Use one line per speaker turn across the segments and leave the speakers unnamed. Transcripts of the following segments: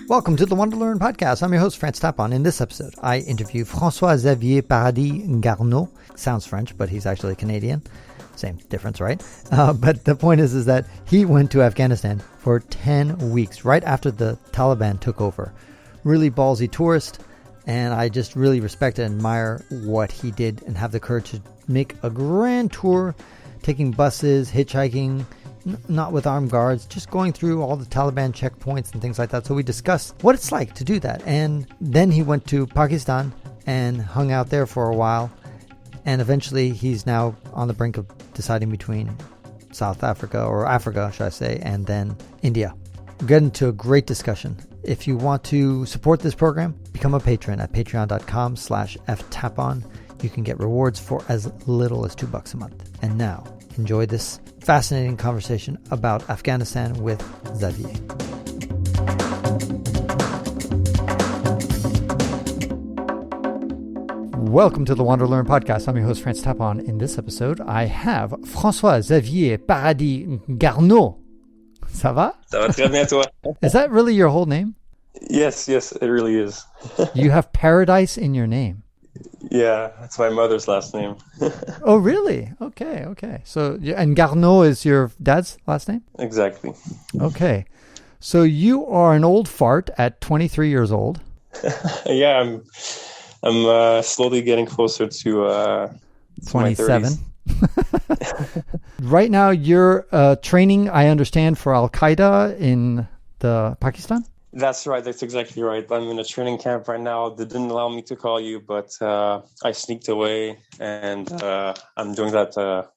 Welcome to the WanderLearn podcast. I'm your host, Francois Tapon. In this episode, I interview Francois Xavier Paradis-Garneau. Sounds French, but he's actually Canadian. Same difference, right? But the point is that he went to Afghanistan for 10 weeks, right after the Taliban took over. Really ballsy tourist, and I just really respect and admire what he did and have the courage to make a grand tour, taking buses, hitchhiking, not with armed guards, just going through all the Taliban checkpoints and things like that. So we discussed what it's like to do that. And then he went to Pakistan and hung out there for a while. And eventually he's now on the brink of deciding between South Africa, or Africa, should I say, and then India. We'll get into a great discussion. If you want to support this program, become a patron at patreon.com/ftapon. You can get rewards for as little as $2 a month. And now, enjoy this fascinating conversation about Afghanistan with Xavier. Welcome to the WanderLearn podcast. I'm your host, Francois Tapon. In this episode, I have Francois Xavier Paradis-Garneau. Ça va?
Ça va très bien, toi?
Is that really your whole name?
Yes, it really is.
You have paradise in your name.
Yeah, that's my mother's last name.
Oh, really? Okay. So, and Garneau is your dad's last name?
Exactly.
Okay. So you are an old fart at 23 years old.
Yeah, I'm slowly getting closer to
27. Right now, you're training, I understand, for Al-Qaeda in Pakistan?
That's right. That's exactly right. I'm in a training camp right now. They didn't allow me to call you, but I sneaked away, and I'm doing that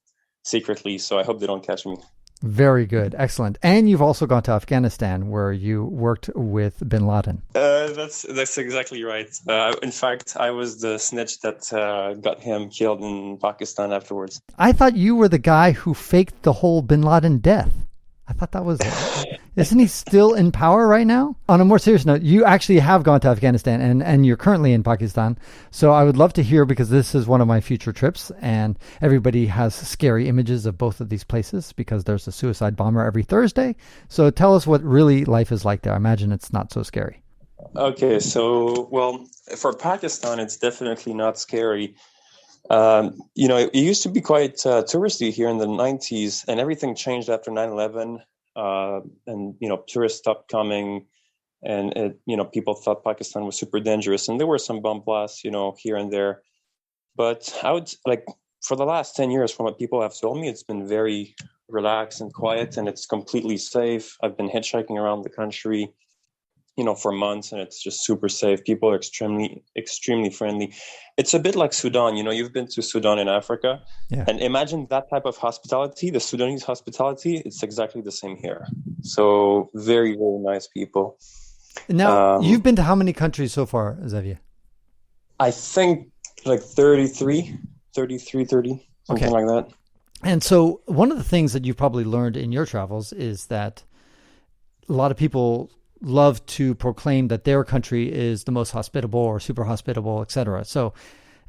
secretly, so I hope they don't catch me.
Very good. Excellent. And you've also gone to Afghanistan, where you worked with bin Laden.
That's exactly right. In fact, I was the snitch that got him killed in Pakistan afterwards.
I thought you were the guy who faked the whole bin Laden death. I thought that was... Isn't he still in power right now? On a more serious note, you actually have gone to Afghanistan and you're currently in Pakistan. So I would love to hear, because this is one of my future trips, and everybody has scary images of both of these places because there's a suicide bomber every Thursday. So tell us what really life is like there. I imagine it's not so scary.
Okay, so, well, for Pakistan, it's definitely not scary. It used to be quite touristy here in the 90s, and everything changed after 9/11. And tourists stopped coming, and people thought Pakistan was super dangerous, and there were some bomb blasts, here and there. But I would for the last 10 years, from what people have told me, it's been very relaxed and quiet, and it's completely safe. I've been hitchhiking around the country, for months, and it's just super safe. People are extremely, extremely friendly. It's a bit like Sudan. You've been to Sudan in Africa, yeah. And imagine that type of hospitality, the Sudanese hospitality, it's exactly the same here. So very, very nice people.
Now, you've been to how many countries so far, Xavier?
I think 30, something like that.
And so one of the things that you've probably learned in your travels is that a lot of people love to proclaim that their country is the most hospitable or super hospitable, etc. So,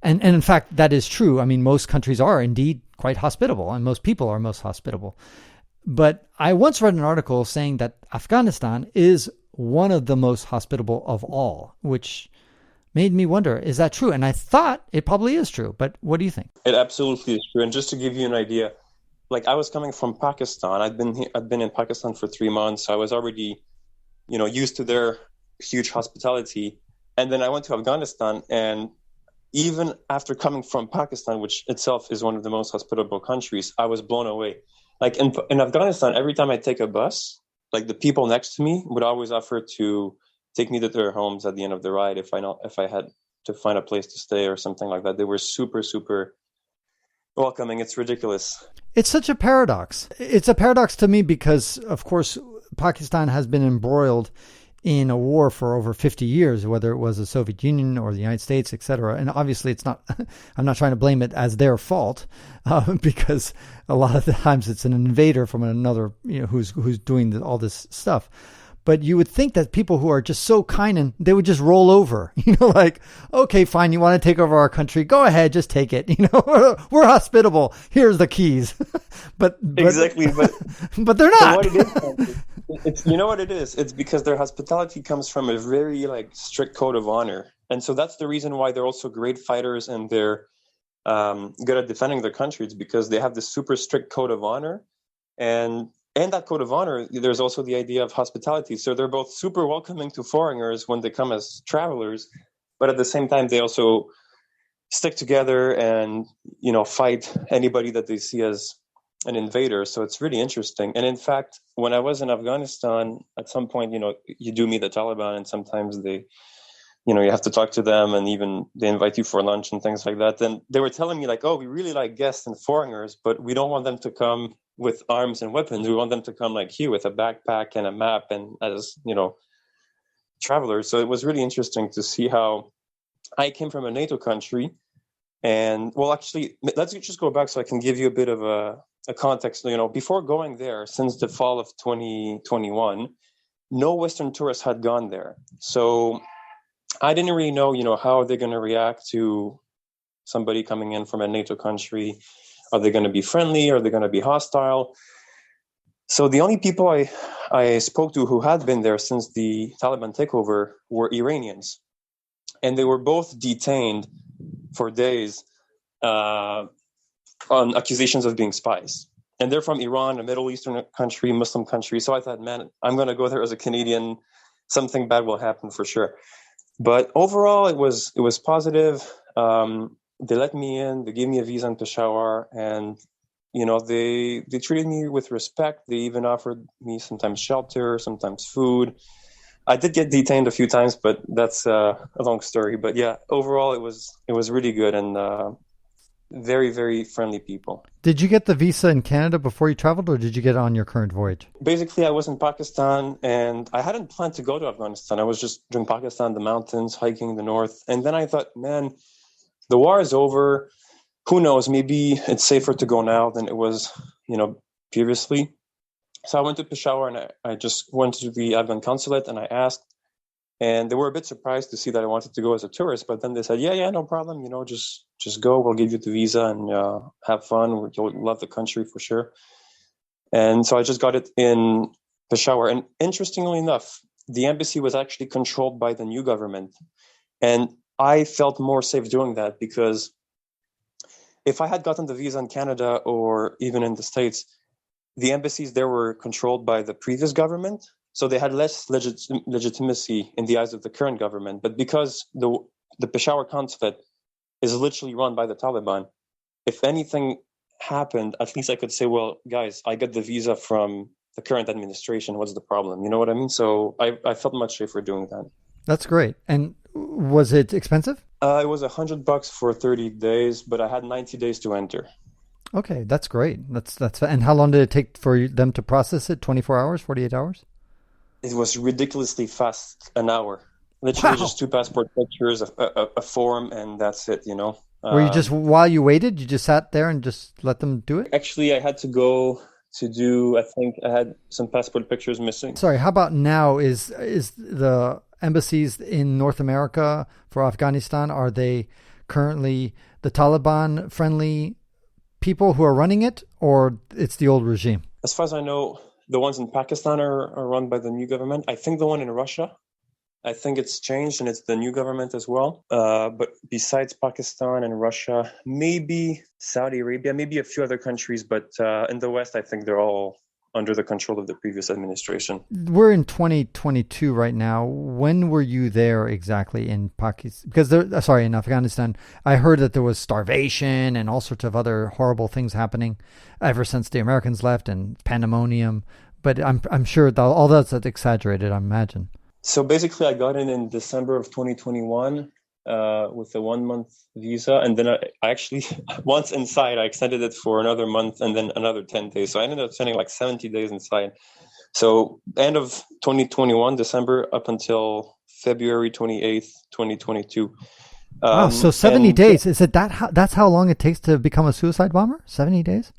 and in fact, that is true. I mean, most countries are indeed quite hospitable, and most people are most hospitable. But I once read an article saying that Afghanistan is one of the most hospitable of all, which made me wonder, is that true? And I thought it probably is true, but what do you think?
It absolutely is true. And just to give you an idea, I was coming from Pakistan. I'd been in Pakistan for 3 months. So I was already used to their huge hospitality. And then I went to Afghanistan, and even after coming from Pakistan, which itself is one of the most hospitable countries, I was blown away. In Afghanistan, every time I take a bus, the people next to me would always offer to take me to their homes at the end of the ride if I had to find a place to stay or something like that. They were super, super welcoming. It's ridiculous.
It's such a paradox. It's a paradox to me because, of course, Pakistan has been embroiled in a war for over 50 years, whether it was the Soviet Union or the United States, etc. And obviously it's not, I'm not trying to blame it as their fault, because a lot of the times it's an invader from another, who's doing all this stuff. But you would think that people who are just so kind, and they would just roll over, okay, fine, you want to take over our country? Go ahead, just take it. We're hospitable. Here's the keys. but
exactly.
But they're not.
So It's you know what it is? It's because their hospitality comes from a very like strict code of honor. And so that's the reason why they're also great fighters and they're good at defending their country. It's because they have this super strict code of honor. And that code of honor, there's also the idea of hospitality. So they're both super welcoming to foreigners when they come as travelers, but at the same time, they also stick together and, fight anybody that they see as an invader. So it's really interesting. And in fact, when I was in Afghanistan, at some point, you do meet the Taliban, and sometimes they, you have to talk to them, and even they invite you for lunch and things like that. And they were telling me like, oh, we really like guests and foreigners, but we don't want them to come with arms and weapons. We want them to come like you with a backpack and a map and as, travelers. So it was really interesting to see how I came from a NATO country. And well, actually, let's just go back so I can give you a bit of a context. Before going there, since the fall of 2021, no Western tourists had gone there. So I didn't really know, how they're going to react to somebody coming in from a NATO country. Are they going to be friendly? Are they going to be hostile? So the only people I spoke to who had been there since the Taliban takeover were Iranians. And they were both detained for days on accusations of being spies. And they're from Iran, a Middle Eastern country, Muslim country. So I thought, man, I'm going to go there as a Canadian. Something bad will happen for sure. But overall, it was positive. They let me in. They gave me a visa in Peshawar, and they treated me with respect. They even offered me sometimes shelter, sometimes food. I did get detained a few times, but that's a long story. But yeah, overall, it was really good and very, very friendly people.
Did you get the visa in Canada before you traveled, or did you get it on your current voyage?
Basically, I was in Pakistan, and I hadn't planned to go to Afghanistan. I was just doing Pakistan, the mountains, hiking the north. And then I thought, man, the war is over. Who knows? Maybe it's safer to go now than it was, previously. So I went to Peshawar, and I just went to the Afghan consulate, and I asked. And they were a bit surprised to see that I wanted to go as a tourist. But then they said, yeah, no problem. Just go. We'll give you the visa and have fun. You'll love the country for sure. And so I just got it in Peshawar. And interestingly enough, the embassy was actually controlled by the new government. And I felt more safe doing that, because if I had gotten the visa in Canada or even in the States, the embassies there were controlled by the previous government. So they had less legitimacy in the eyes of the current government. But because the Peshawar consulate is literally run by the Taliban, if anything happened, at least I could say, well, guys, I got the visa from the current administration. What's the problem? You know what I mean? So I felt much safer doing that.
That's great. And was it expensive?
It was $100 for 30 days, but I had 90 days to enter.
Okay, that's great. That's and how long did it take for them to process it? 24 hours, 48 hours?
It was ridiculously fast, an hour. Literally just 2 passport pictures, a form, and that's it,
Were you just, while you waited, you just sat there and just let them do it?
Actually, I had to go to do, I think I had some passport pictures missing.
Sorry, how about now? Is the embassies in North America for Afghanistan, are they currently the Taliban friendly people who are running it, or it's the old regime?
As far as I know, the ones in Pakistan are run by the new government. I think the one in Russia, I think it's changed and it's the new government as well. But besides Pakistan and Russia, maybe Saudi Arabia, maybe a few other countries. But in the West, I think they're all under the control of the previous administration.
We're in 2022 right now. When were you there exactly in Pakistan? Because in Afghanistan, I heard that there was starvation and all sorts of other horrible things happening ever since the Americans left, and pandemonium. But I'm sure all that's exaggerated, I imagine.
So basically, I got in December of 2021 with a 1-month visa. And then I actually, once inside, I extended it for another month and then another 10 days. So I ended up spending like 70 days inside. So end of 2021, December, up until February 28th, 2022.
Wow, so 70 days. Is it that's how long it takes to become a suicide bomber? 70 days?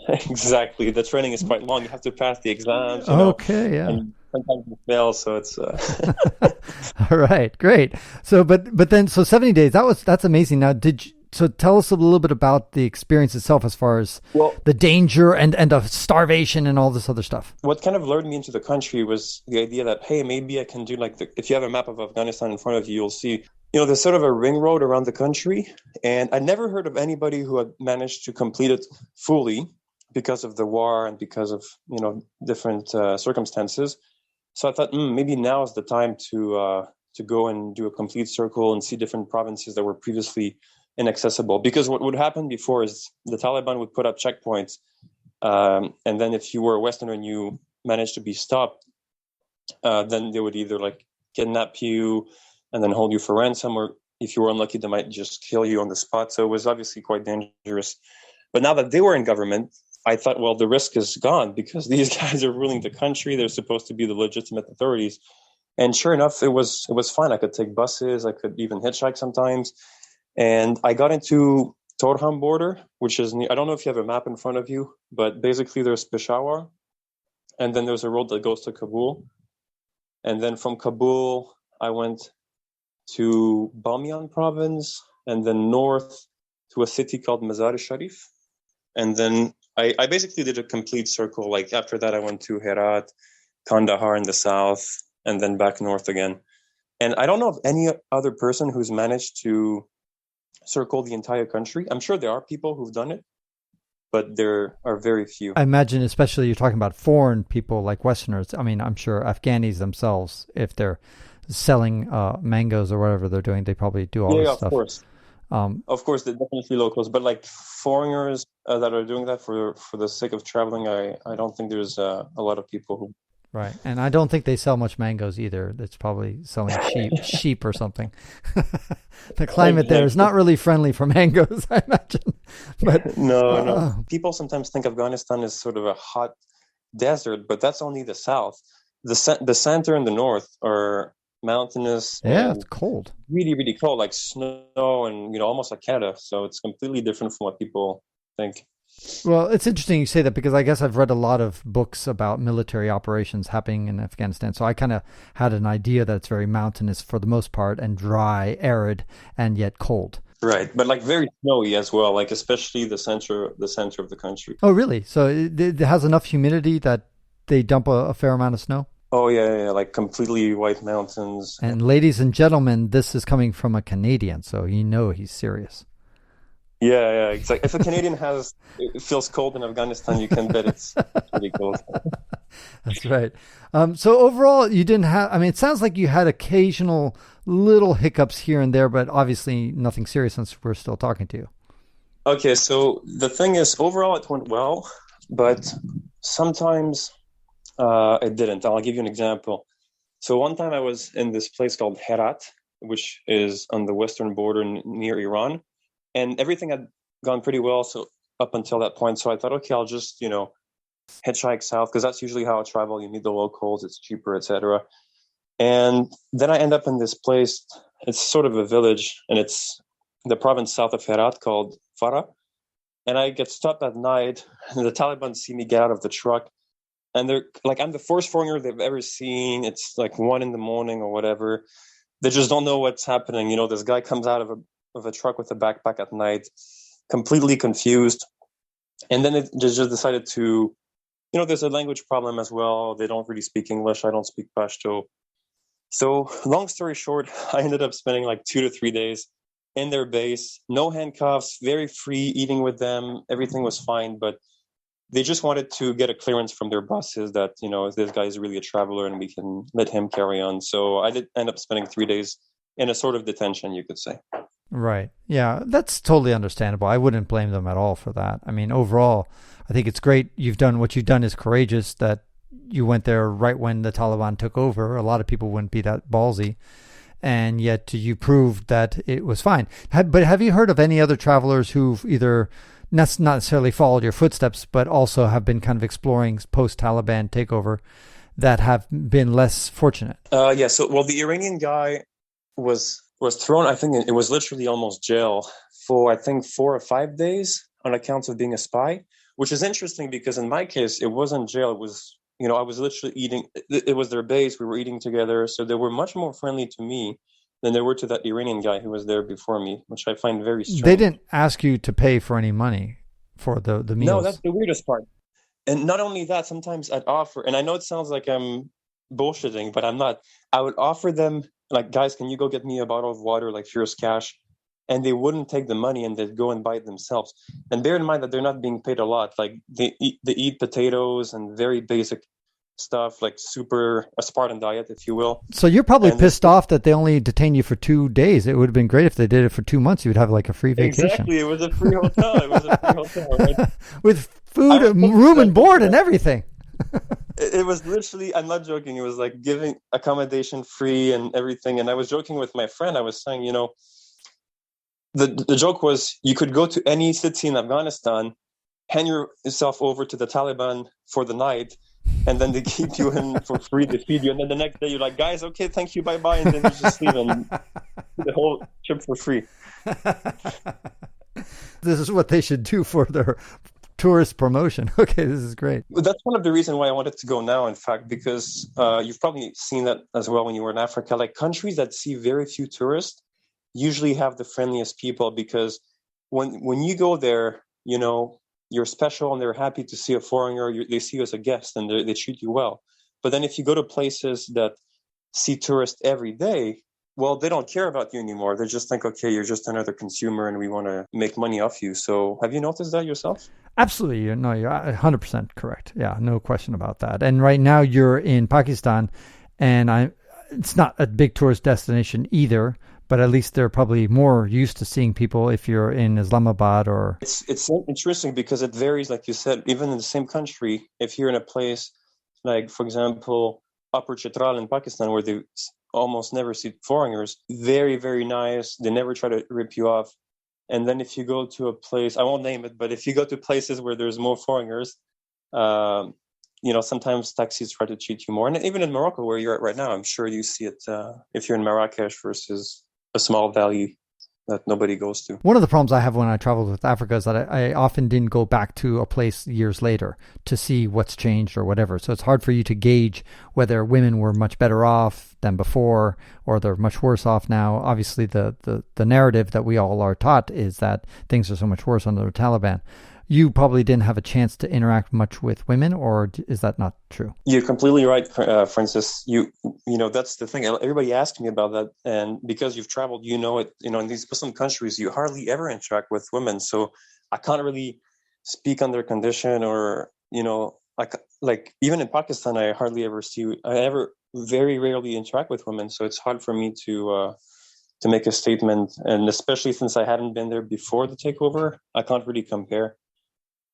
Exactly. The training is quite long. You have to pass the exams.
Okay, yeah.
And sometimes you fail, so it's
all right, great. So but then 70 days, that's amazing. Now did So tell us a little bit about the experience itself as far as the danger and the starvation and all this other stuff.
What kind of lured me into the country was the idea that, hey, maybe I can do if you have a map of Afghanistan in front of you, you'll see, there's sort of a ring road around the country. And I never heard of anybody who had managed to complete it fully because of the war and because of, different circumstances. So I thought, maybe now is the time to go and do a complete circle and see different provinces that were previously inaccessible. Because what would happen before is the Taliban would put up checkpoints. And then if you were a Westerner and you managed to be stopped, then they would either kidnap you and then hold you for ransom, or if you were unlucky, they might just kill you on the spot. So it was obviously quite dangerous. But now that they were in government, I thought, well, the risk is gone because these guys are ruling the country. They're supposed to be the legitimate authorities. And sure enough, it was fine. I could take buses. I could even hitchhike sometimes. And I got into Torham border, which is, I don't know if you have a map in front of you, but basically there's Peshawar. And then there's a road that goes to Kabul. And then from Kabul, I went to Bamiyan province and then north to a city called Mazar-e-Sharif. And then I basically did a complete circle. After that, I went to Herat, Kandahar in the south, and then back north again. And I don't know of any other person who's managed to circle the entire country. I'm sure there are people who've done it, but there are very few.
I imagine, especially you're talking about foreign people like Westerners. I mean, I'm sure Afghanis themselves, if they're selling mangoes or whatever they're doing, they probably do all this stuff.
Of course. Of course, they're definitely locals, but foreigners that are doing that for the sake of traveling, I don't think there's a lot of people who.
Right, and I don't think they sell much mangoes either. It's probably selling sheep or something. The climate there is not really friendly for mangoes, I imagine. But
no. People sometimes think Afghanistan is sort of a hot desert, but that's only the south. The center and the north are mountainous.
Yeah, it's cold.
Really, really cold, like snow and, almost like Canada. So it's completely different from what people think.
Well, it's interesting you say that because I guess I've read a lot of books about military operations happening in Afghanistan. So I kind of had an idea that it's very mountainous for the most part and dry, arid, and yet cold.
Right, but very snowy as well, especially the center of the country.
Oh, really? So it has enough humidity that they dump a fair amount of snow?
Oh, yeah, completely white mountains.
And ladies and gentlemen, this is coming from a Canadian, so he's serious.
Yeah, exactly. If a Canadian feels cold in Afghanistan, you can bet it's pretty cold.
That's right. So overall, you didn't have, it sounds like you had occasional little hiccups here and there, but obviously nothing serious since we're still talking to you.
Okay, so the thing is, overall it went well, but sometimes it didn't. I'll give you an example. So one time I was in this place called Herat, which is on the western border near Iran. And everything had gone pretty well up until that point. So I thought, okay, I'll just, hitchhike south because that's usually how I travel. You meet the locals, it's cheaper, etc. And then I end up in this place. It's sort of a village, and it's the province south of Herat called Farah. And I get stopped at night, and the Taliban see me get out of the truck. And they're I'm the first foreigner they've ever seen. It's 1 a.m. or whatever. They just don't know what's happening. This guy comes out of a truck with a backpack at night, completely confused. And then it just decided to, there's a language problem as well. They don't really speak English. I don't speak Pashto. So long story short, I ended up spending 2 to 3 days in their base, no handcuffs, very free, eating with them. Everything was fine, but they just wanted to get a clearance from their bosses that, this guy is really a traveler and we can let him carry on. So I did end up spending 3 days in a sort of detention, you could say.
Right. Yeah, that's totally understandable. I wouldn't blame them at all for that. Overall, I think it's great. What you've done is courageous that you went there right when the Taliban took over. A lot of people wouldn't be that ballsy. And yet you proved that it was fine. But have you heard of any other travelers who've either not necessarily followed your footsteps, but also have been kind of exploring post-Taliban takeover that have been less fortunate?
Yeah. So, the Iranian guy was thrown, I think it was literally almost jail for, I think, 4 or 5 days on account of being a spy, which is interesting because in my case, it wasn't jail. It was, I was literally eating. It was their base. We were eating together. So they were much more friendly to me than they were to that Iranian guy who was there before me, which I find very strange.
They didn't ask you to pay for any money for the meals.
No, that's the weirdest part. And not only that, sometimes I'd offer, and I know it sounds like I'm bullshitting, but I'm not. I would offer them, like, guys, can you go get me a bottle of water, like Fierce Cash? And they wouldn't take the money, and they'd go and buy it themselves. And bear in mind that they're not being paid a lot. Like, they eat potatoes and very basic stuff, like a Spartan diet, if you will.
So you're probably pissed off that they only detain you for 2 days. It would have been great if they did it for 2 months. You'd have like a free vacation.
Exactly. It was a free hotel. Right?
With food, room and board and everything.
It was literally, I'm not joking, it was like giving accommodation free and everything. And I was joking with my friend. I was saying, the joke was you could go to any city in Afghanistan, hand yourself over to the Taliban for the night, and then they keep you in for free to feed you. And then the next day you're like, guys, okay, thank you, bye-bye. And then you just leave and the whole trip for free.
This is what they should do for their tourist promotion. Okay, this is great.
That's one of the reasons why I wanted to go now, in fact, because you've probably seen that as well when you were in Africa. Like, countries that see very few tourists usually have the friendliest people, because when you go there, you're special and they're happy to see a foreigner. They see you as a guest and they treat you well. But then if you go to places that see tourists every day, well, they don't care about you anymore. They just think, okay, you're just another consumer and we want to make money off you. So have you noticed that yourself?
Absolutely. You're 100% correct. Yeah, no question about that. And right now you're in Pakistan, and it's not a big tourist destination either, but at least they're probably more used to seeing people if you're in Islamabad or...
It's interesting because it varies, like you said, even in the same country. If you're in a place like, for example, Upper Chitral in Pakistan, where they almost never see foreigners, very, very nice. They never try to rip you off. And then if you go to a place, I won't name it, but if you go to places where there's more foreigners, sometimes taxis try to cheat you more. And even in Morocco, where you're at right now, I'm sure you see it if you're in Marrakesh versus a small valley that nobody goes to.
One of the problems I have when I traveled with Africa is that I often didn't go back to a place years later to see what's changed or whatever. So it's hard for you to gauge whether women were much better off than before or they're much worse off now. Obviously, the narrative that we all are taught is that things are so much worse under the Taliban. You probably didn't have a chance to interact much with women, or is that not true?
You're completely right, Francis. You know, that's the thing. Everybody asks me about that. And because you've traveled, you know it, in these Muslim countries, you hardly ever interact with women. So I can't really speak on their condition or, like even in Pakistan, I very rarely interact with women. So it's hard for me to make a statement. And especially since I hadn't been there before the takeover, I can't really compare.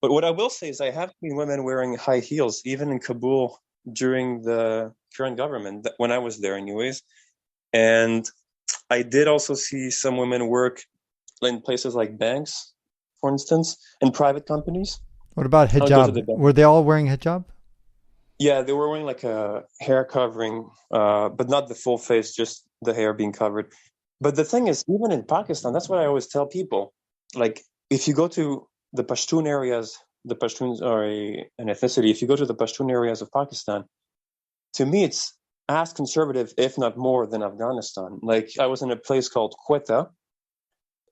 But what I will say is I have seen women wearing high heels, even in Kabul during the current government, when I was there anyways. And I did also see some women work in places like banks, for instance, in private companies.
What about hijab? Were they all wearing hijab?
Yeah, they were wearing like a hair covering, but not the full face, just the hair being covered. But the thing is, even in Pakistan, that's what I always tell people. Like, if you go to the Pashtun areas, the Pashtuns are an ethnicity. If you go to the Pashtun areas of Pakistan, to me, it's as conservative, if not more, than Afghanistan. Like, I was in a place called Quetta,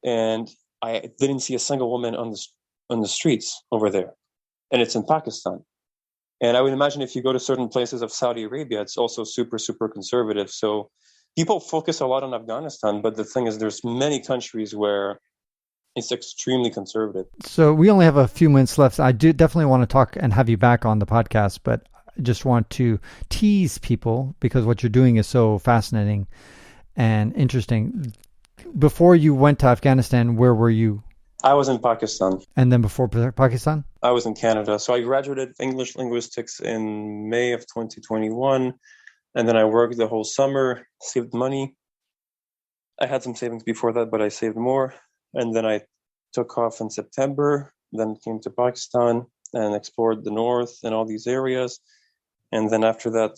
and I didn't see a single woman on the streets over there. And it's in Pakistan. And I would imagine if you go to certain places of Saudi Arabia, it's also super, super conservative. So people focus a lot on Afghanistan, but the thing is, there's many countries where it's extremely conservative.
So we only have a few minutes left. I do definitely want to talk and have you back on the podcast, but I just want to tease people because what you're doing is so fascinating and interesting. Before you went to Afghanistan, where were you?
I was in Pakistan.
And then before Pakistan?
I was in Canada. So I graduated English linguistics in May of 2021. And then I worked the whole summer, saved money. I had some savings before that, but I saved more. And then I took off in September, then came to Pakistan and explored the north and all these areas. And then after that,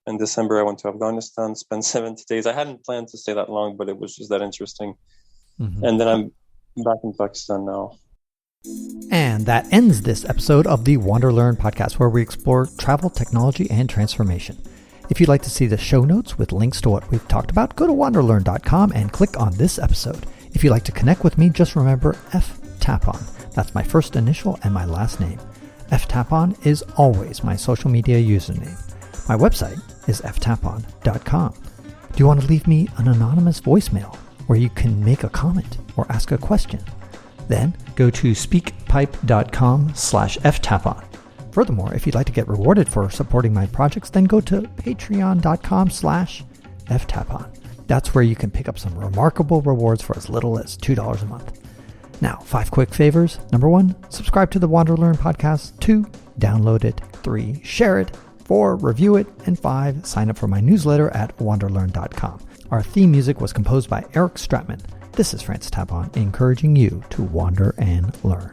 in December, I went to Afghanistan, spent 70 days. I hadn't planned to stay that long, but it was just that interesting. Mm-hmm. And then I'm back in Pakistan now.
And that ends this episode of the WanderLearn podcast, where we explore travel, technology, and transformation. If you'd like to see the show notes with links to what we've talked about, go to WanderLearn.com and click on this episode. If you'd like to connect with me, just remember Tapon. That's my first initial and my last name. Tapon is always my social media username. My website is ftapon.com. Do you want to leave me an anonymous voicemail where you can make a comment or ask a question? Then go to speakpipe.com/ftapon. Furthermore, if you'd like to get rewarded for supporting my projects, then go to patreon.com/ftapon. That's where you can pick up some remarkable rewards for as little as $2 a month. Now, 5 quick favors. Number 1, subscribe to the WanderLearn podcast. 2, download it. 3, share it. 4, review it. And 5, sign up for my newsletter at wanderlearn.com. Our theme music was composed by Eric Stratman. This is Francis Tapon, encouraging you to wander and learn.